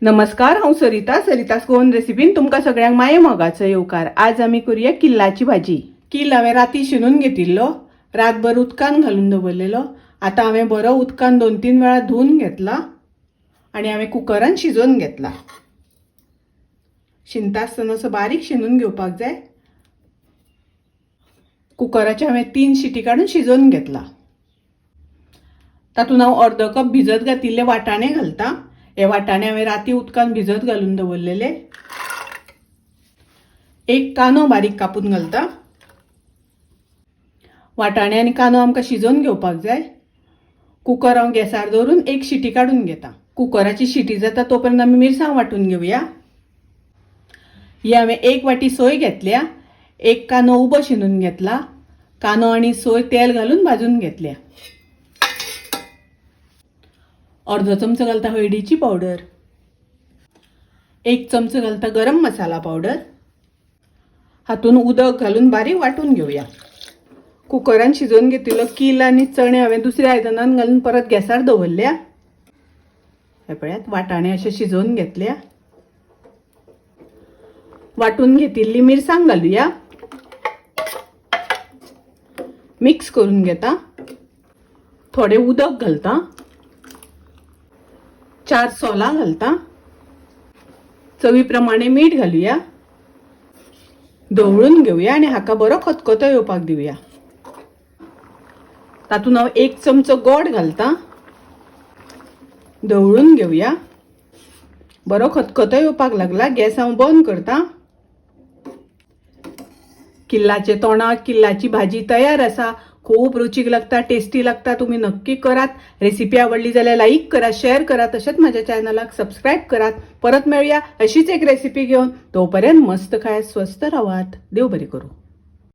नमस्कार, हांव सरितास गोवन रेसिपीन तुमकां सगळ्यांक माये मोगाचो येवकार। आज आमी करूया किल्लाची भाजी। किल्ल हांवें राती शिनून घेतिल्लो, रातभर उदकान घालून दवरलेलो। आता हांवें बरो उदकान 2-3 वेळा धुवन घेतला आणि हांवें कुकरान शिजोवन घेतला। शिनता आसतना असो बारीक शिनून घेवपाक जाय। कुकराचे हांवें 3 शिटी काडून शिजोवन घेतला। तातूंत हांव अर्द कप भिजत घातिल्ले वाटाणे घालता। हे वाटाणे हांवें राती उदकान भिजत घालून दवरलेले। एक कांदो बारीक कापून घालता। वाटाणे आनी कांदो आमकां शिजोवन घेवपाक जाय। कुकर हांव गॅसार दवरून 1 शिटी काडून घेता। कुकराची शिटी जाता तोपर्यंत आमी मिरसांग वाटून घेवया। ही हांवें 1 वाटी सोय घेतल्या। 1 कांदो उबो शिनून घेतला। कांदो आनी सोय तेल घालून भाजून घेतल्या। अर्धो चमचो घालता हळदीची पावडर। 1 चमचो घालता गरम मसाला पावडर। हातून उदक घालून बारीक वाटून घेवया। कुकरान शिजोवन घेतिल्लो किल आनी चणे हांवें दुसऱ्या आयदनान घालून परत गॅसार दवरल्या। हे पळयात, वाटाणे अशे शिजोवन घेतल्या। वाटून घेतिल्ली मिरसांग घालूया। मिक्स करून घेता। थोडे उदक घालता। 4 सोलां घालता। चवी प्रमाणे मीठ घालूया। धवळून घेवया आणि हाका बरो खतखतो येवपाक दिवया। तातून हांव 1 चमचो गोड घालता। धवळून घेवया। बरो खतखतो येवपाक लागला, गॅस हांव बंद करता। किल्लाचे तोंडाक किल्लाची भाजी तयार आसा। खूप रुचीक लागता, टेस्टी लागता। तुम्ही नक्की करात। रेसिपी आवडली जाल्यार लाईक करा, शेअर करा, तसेच माझ्या चॅनलाक सबस्क्राईब करात। परत मिळूया अशीच एक रेसिपी घेऊन। तोपर्यंत मस्त खायात, स्वस्त राहात। देव बरे करू।